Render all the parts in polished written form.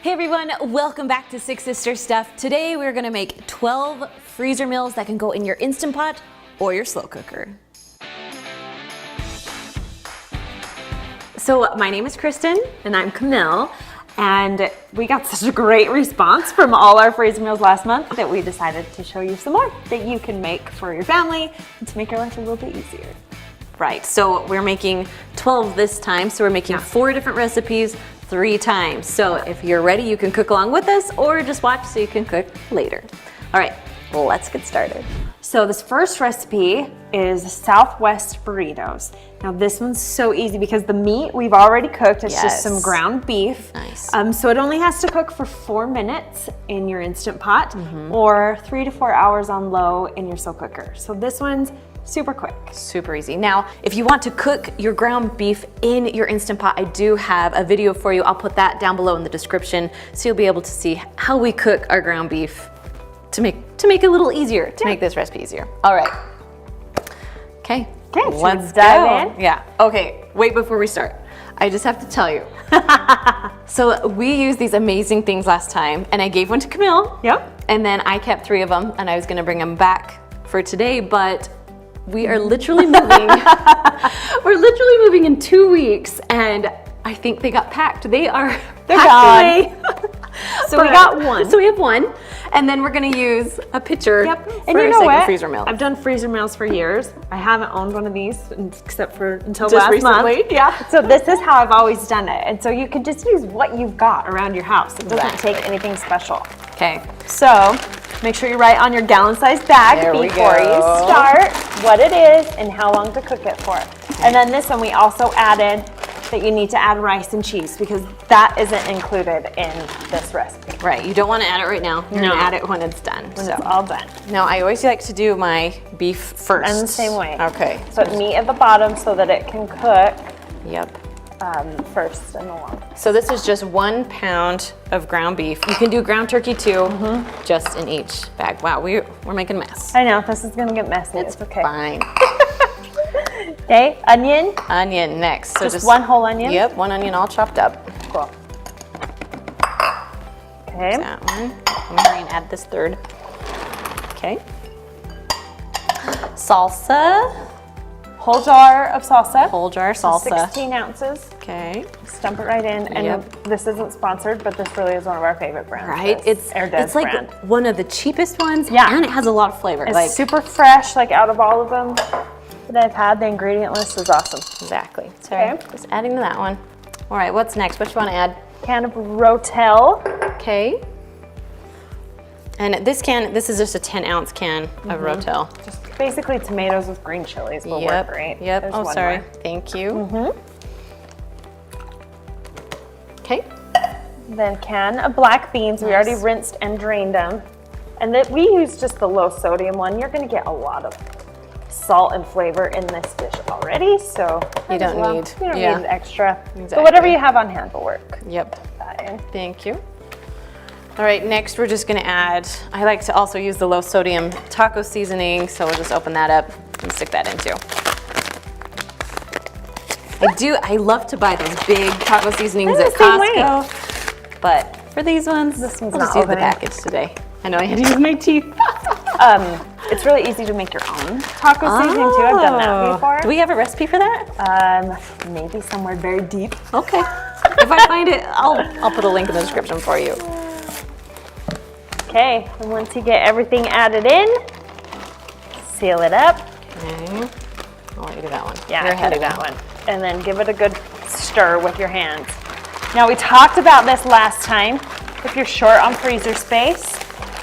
Hey everyone, welcome back to Six Sister Stuff. Today we're gonna make 12 freezer meals that can go in your Instant Pot or your slow cooker. So my name is Kristen. And I'm Camille. And we got such a great response from all our freezer meals last month that we decided to show you some more that you can make for your family and to make your life a little bit easier. Right, so we're making 12 this time, so we're making 4 different recipes 3 times. So if you're ready, you can cook along with us or just watch so you can cook later. All right, well, let's get started. So this first recipe is Southwest burritos. Now this one's so easy because the meat we've already cooked. It's just some ground beef. Nice. So it only has to cook for 4 minutes in your Instant Pot or 3 to 4 hours on low in your slow cooker. So this one's super quick. Super easy. Now, if you want to cook your ground beef in your Instant Pot, I do have a video for you. I'll put that down below in the description so you'll be able to see how we cook our ground beef to make it a little easier, to make this recipe easier. All right. Okay, let's dive in. Yeah, okay, wait before we start. I just have to tell you. So we used these amazing things last time and I gave one to Camille. Yep. And then I kept 3 of them and I was gonna bring them back for today, but we are literally moving. We're literally moving in 2 weeks and I think they got packed. They're gone. So we got one. So we have one. And then we're gonna use a pitcher And for you a know second what? freezer meal. I've done freezer meals for years. I haven't owned one of these except for until Just last recently, month. Yeah. So this is how I've always done it. And so you can just use what you've got around your house. It doesn't take anything special. Okay. So make sure you write on your gallon-sized bag There we before you go. start what it is and how long to cook it for. And then this one we also added that you need to add rice and cheese because that isn't included in this recipe. Right, you don't want to add it right now. You're gonna add it when it's done. When it's all done. Now I always like to do my beef first. And the same way. Okay. Put meat at the bottom so that it can cook Yep. first and along. So this is just 1 pound of ground beef. You can do ground turkey too, just in each bag. Wow, we're making a mess. I know, this is gonna get messy. It's okay. Fine. Okay, onion. Onion next. So Just 1 whole onion? Yep, 1 onion all chopped up. Cool. Okay. That one. I'm going to add this 3rd. Okay. Salsa. Whole jar of salsa. Whole jar salsa. 16 ounces. Okay. Just dump it right in. And this isn't sponsored, but this really is one of our favorite brands. Right? It's It's like brand. one of the cheapest ones. Yeah. And it has a lot of flavor. It's super fresh, like out of all of them that I've had. The ingredient list is awesome. Exactly. So Okay. just adding to that one. All right, what's next? What you want to add? Can of Rotel. Okay. And this is just a 10-ounce can of Rotel. Just basically tomatoes with green chilies will work great. Yep. There's Oh, one sorry. more. Thank you. Okay. Then can of black beans. We already rinsed and drained them. And that we use just the low sodium one. You're gonna get a lot of salt and flavor in this dish already, so You don't need. you don't need extra. Exactly. So whatever you have on hand will work. Yep. Put that in. Thank you. All right, next we're just gonna add, I like to also use the low sodium taco seasoning, so we'll just open that up and stick that in too. I love to buy those big taco seasonings at Costco, but for these ones, This one's I'll just not use the opening. package today. I know I had to use my teeth. It's really easy to make your own taco seasoning too. I've done that before. Do we have a recipe for that? Maybe somewhere very deep. Okay. If I find it, I'll put a link in the description for you. Okay, and once you get everything added in, seal it up. Okay. I'll let you do that one. Yeah, You're I can ahead do of that me. one. And then give it a good stir with your hands. Now we talked about this last time. If you're short on freezer space,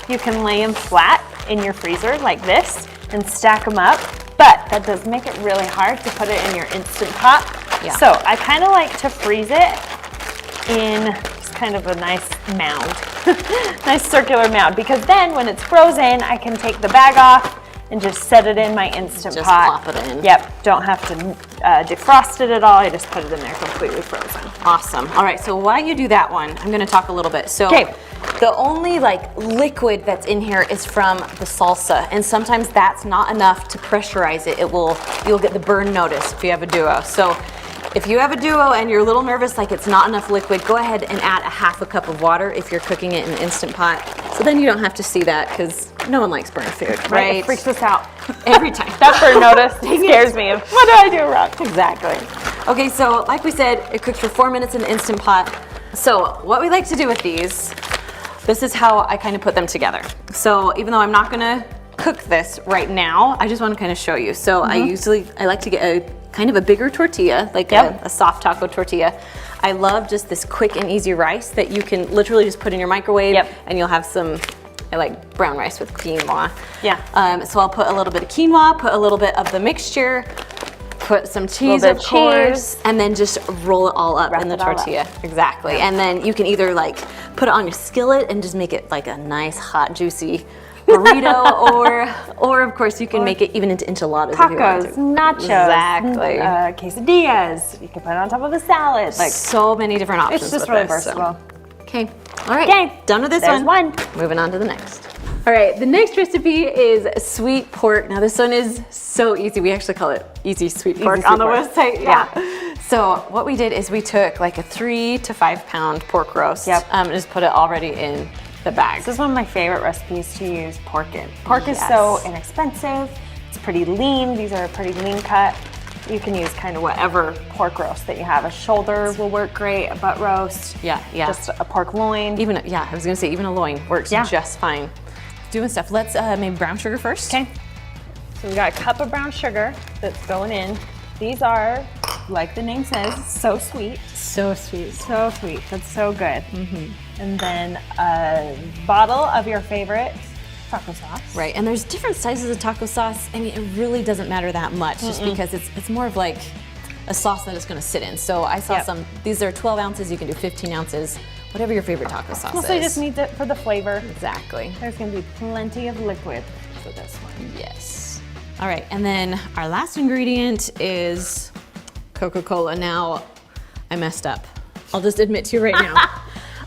you can lay them flat in your freezer like this and stack them up. But that does make it really hard to put it in your Instant Pot. Yeah. So I kind of like to freeze it in just kind of a nice mound, nice circular mound, because then when it's frozen, I can take the bag off and just set it in my Instant Just Pot. plop it in. Yep, don't have to defrost it at all. I just put it in there completely frozen. Awesome. All right, so while you do that one, I'm gonna talk a little bit. So Okay. the only like liquid that's in here is from the salsa, and sometimes that's not enough to pressurize it. You'll get the burn notice if you have a duo. So If you have a duo and you're a little nervous, like it's not enough liquid, go ahead and add a half a cup of water if you're cooking it in an Instant Pot. So then you don't have to see that because no one likes burnt food, right? It freaks us out. Every time. That burn notice scares me. What did I do wrong? Exactly. Okay, so like we said, it cooks for 4 minutes in the Instant Pot. So what we like to do with these, this is how I kind of put them together. So even though I'm not gonna cook this right now, I just want to kind of show you. So I like to get a kind of a bigger tortilla, like a soft taco tortilla. I love just this quick and easy rice that you can literally just put in your microwave and you'll have some, I like brown rice with quinoa. Yeah. So I'll put a little bit of quinoa, put a little bit of the mixture, put some cheese, of course, and then just roll it all up in the tortilla. Exactly. And then you can either like put it on your skillet and just make it like a nice, hot, juicy burrito, or of course you can make it even into enchiladas. Tacos, if you nachos, exactly, quesadillas. You can put it on top of a salad. Like so many different options. It's just with really this, versatile. Okay, all right. Okay, done with this there's one. Moving on to the next. All right, the next recipe is sweet pork. Now this one is so easy. We actually call it easy sweet pork on the website. Yeah. So what we did is we took like a 3 to 5 pound pork roast. And just put it already in the bag. This is one of my favorite recipes to use pork in. Pork is so inexpensive. It's pretty lean. These are a pretty lean cut. You can use kind of whatever pork roast that you have. A shoulder will work great, a butt roast. Yeah. Just a pork loin. Even, I was gonna say even a loin works just fine. Doing stuff. Let's maybe brown sugar first. Okay. So we got a cup of brown sugar that's going in. These are, like the name says, so sweet. So sweet. So sweet. That's so good. And then a bottle of your favorite taco sauce. Right, and there's different sizes of taco sauce. I mean, it really doesn't matter that much just because it's more of like a sauce that it's gonna sit in. So I saw some, these are 12 ounces, you can do 15 ounces, whatever your favorite taco sauce Mostly is. just need it for the flavor. Exactly. There's gonna be plenty of liquid for this one. Yes. All right, and then our last ingredient is Coca-Cola. Now, I messed up. I'll just admit to you right now.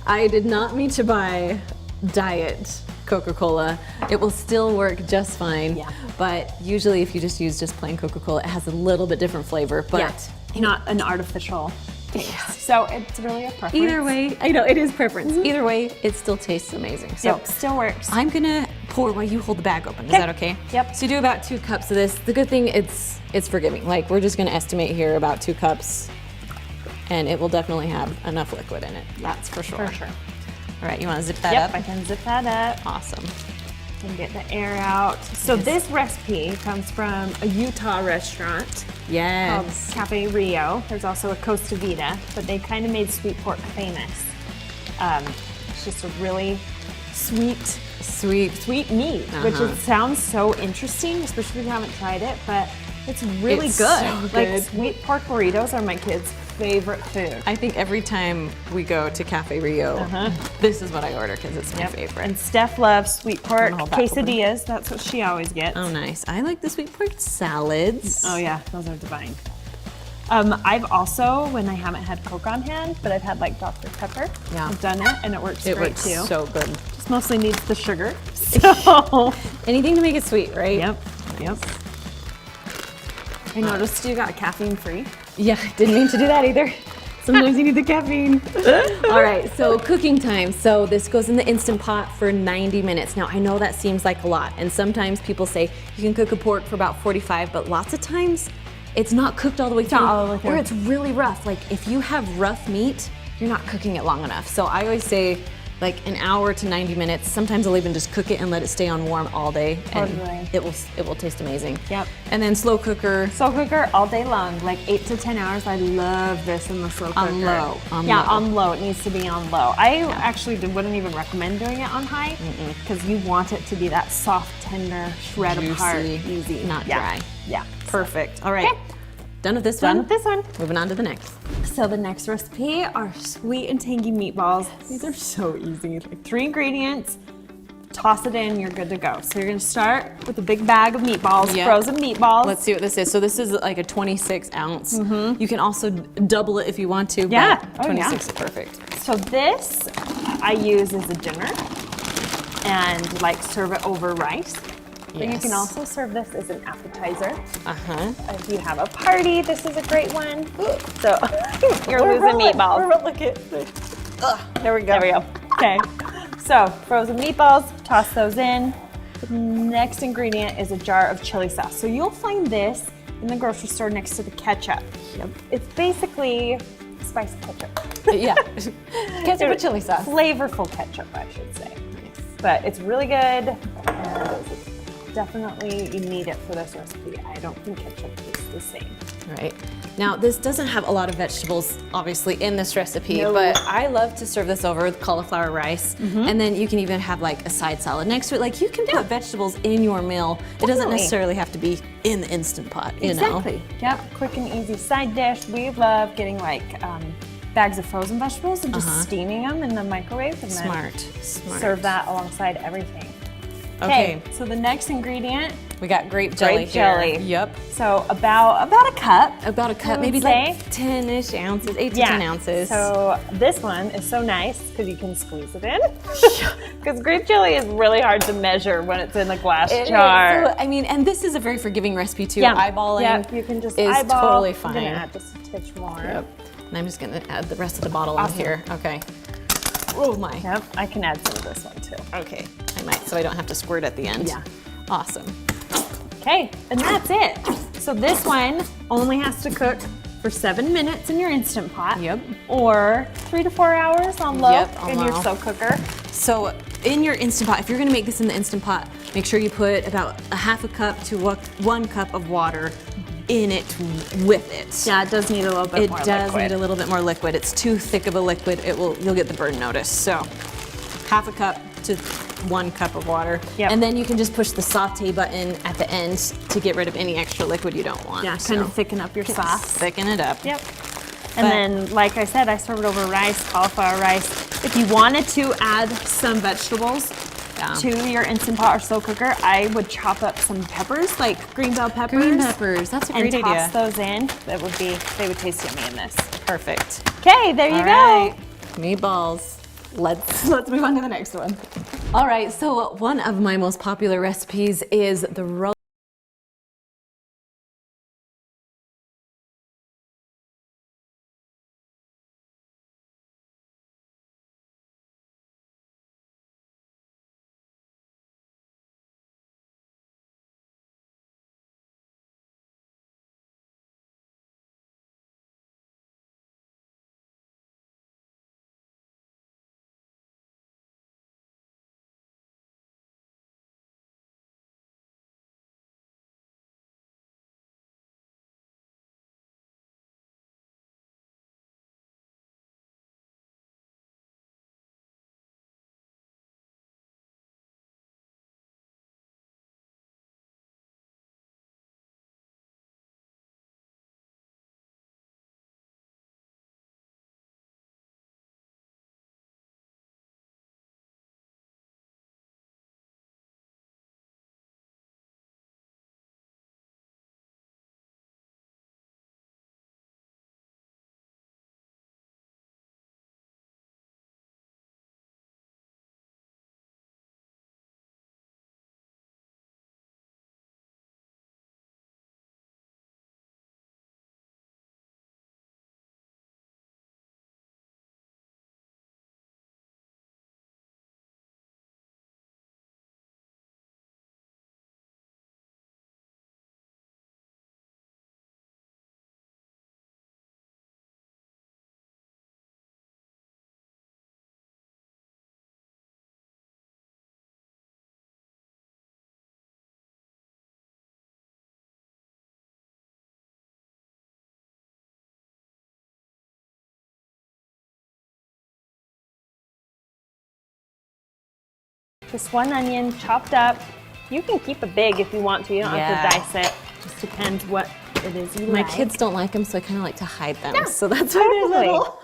I did not mean to buy diet Coca-Cola. It will still work just fine. But usually if you just use just plain Coca-Cola, it has a little bit different flavor, but not an artificial taste. So it's really a preference. Either way, I know it is preference. Either way, it still tastes amazing. So still works. I'm gonna pour while you hold the bag open. Is that okay? Yep. So you do about 2 cups of this. The good thing, it's forgiving. Like we're just gonna estimate here about 2 cups and it will definitely have enough liquid in it. That's for sure. For sure. All right, you wanna zip that up? Yep, I can zip that up. Awesome. And get the air out. So this recipe comes from a Utah restaurant called Cafe Rio. There's also a Costa Vida, but they kind of made sweet pork famous. It's just a really sweet meat, which sounds so interesting, especially if you haven't tried it, but it's really good. So good. Like sweet pork burritos are my kids' favorite food. I think every time we go to Cafe Rio, this is what I order because it's my favorite. And Steph loves sweet pork quesadillas. That's what she always gets. Oh, nice. I like the sweet pork salads. Oh yeah, those are divine. I've also, when I haven't had Coke on hand, but I've had like Dr. Pepper. I've done it and it works great too. So good. Just mostly needs the sugar. So anything to make it sweet, right? Yep. I noticed you got caffeine free. Yeah, didn't mean to do that either. Sometimes you need the caffeine. All right, so cooking time. So this goes in the Instant Pot for 90 minutes. Now, I know that seems like a lot, and sometimes people say you can cook a pork for about 45, but lots of times it's not cooked all the way through, or it's really rough. Like if you have rough meat, you're not cooking it long enough. So I always say like an hour to 90 minutes. Sometimes I'll even just cook it and let it stay on warm all day, and it will taste amazing. Yep. And then slow cooker. Slow cooker all day long, like 8 to 10 hours. I love this in the slow cooker. On low. On low. It needs to be on low. I actually wouldn't even recommend doing it on high because you want it to be that soft, tender, shred juicy, apart, easy, not dry. Yeah. Perfect. All right. Okay. Done with this one? Done with this one. Moving on to the next. So the next recipe are sweet and tangy meatballs. These are so easy. Like 3 ingredients, toss it in, you're good to go. So you're gonna start with a big bag of meatballs, frozen meatballs. Let's see what this is. So this is like a 26 ounce. You can also double it if you want to, but 26 is perfect. So this I use as a dinner and like serve it over rice. But you can Yes. also serve this as an appetizer. Uh-huh. If you have a party, this is a great one. So you're losing meatballs. Look at there we go. There we go. Okay. So frozen meatballs, toss those in. The next ingredient is a jar of chili sauce. So you'll find this in the grocery store next to the ketchup. Yep. It's basically spicy ketchup. Yeah. Ketchup with chili sauce. Flavorful ketchup, I should say. But it's really good. And definitely you need it for this recipe. I don't think ketchup is the same. Right. Now, this doesn't have a lot of vegetables, obviously, in this recipe, No. but I love to serve this over with cauliflower rice. And then you can even have like a side salad next to it. Like you can put vegetables in your meal. It doesn't Definitely. necessarily have to be in the Instant Pot, you know? Exactly. Yep. Quick and easy side dish. We love getting like bags of frozen vegetables and just steaming them in the microwave and Smart. then serve that alongside everything. Okay. So the next ingredient, We got grape jelly grape here. jelly. Yep. So about a cup. About a cup, I would maybe say. like 10-ish ounces, 8 to 10 ounces. So this one is so nice because you can squeeze it in. Because grape jelly is really hard to measure when it's in a glass It is. jar. So, I mean, and this is a very forgiving recipe too. Yeah. Eyeballing Yep, you can just is eyeball. totally I'm fine. gonna add just a touch more. Yep. And I'm just gonna add the rest of the bottle Awesome. in here. Okay. Oh my. Yep, I can add some of this one too. Okay. I might, so I don't have to squirt at the end. Yeah. Awesome. Okay, and that's it. So this one only has to cook for 7 minutes in your Instant Pot. Yep. Or 3 to 4 hours on low Yep, on in your low. slow cooker. So in your Instant Pot, if you're gonna make this in the Instant Pot, make sure you put about a half a cup to 1 cup of water in it with it. Yeah, it does need a little bit It more does liquid. need a little bit more liquid. It's too thick of a liquid. You'll get the burn notice. So half a cup to 1 cup of water. Yep. And then you can just push the saute button at the end to get rid of any extra liquid you don't want. Yeah, So kind of thicken up your sauce. thicken it up. Yep. And then, like I said, I serve it over rice, cauliflower rice. If you wanted to add some vegetables to your Instant Pot or slow cooker, I would chop up some peppers, like green bell peppers. Green peppers, that's a and great toss idea. those in. They would taste yummy in this. Perfect. Okay, there you All go. right, meatballs. Let's move on to the next one. All right, so one of my most popular recipes is the roast. Just 1 onion chopped up. You can keep it big if you want to. You don't have to dice it. Just depends what it is you My like. kids don't like them, so I kind of like to hide them. Yeah, So that's why they're totally. little.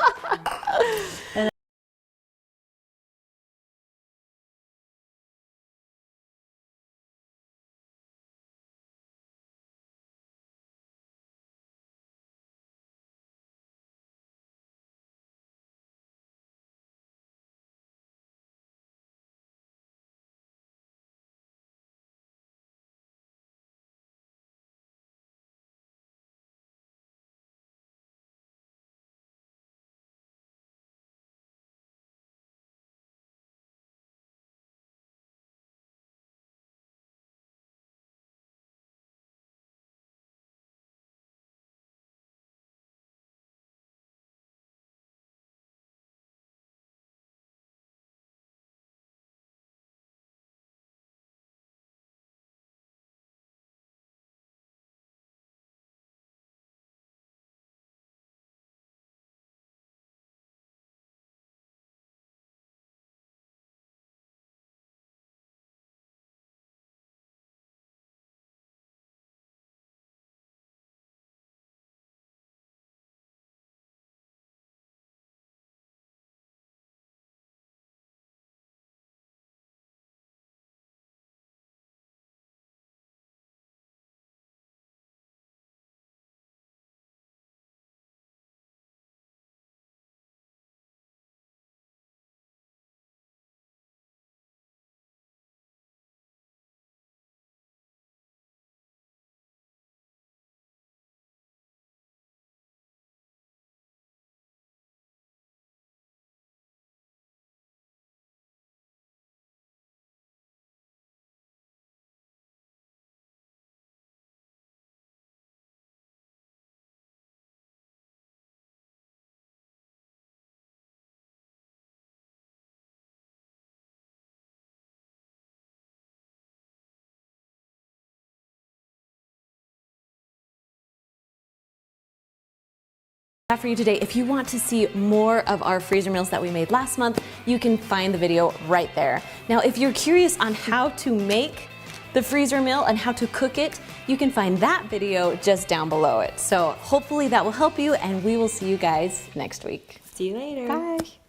For you today. If you want to see more of our freezer meals that we made last month, you can find the video right there. Now, if you're curious on how to make the freezer meal and how to cook it, you can find that video just down below it. So hopefully that will help you, and we will see you guys next week. See you later. Bye.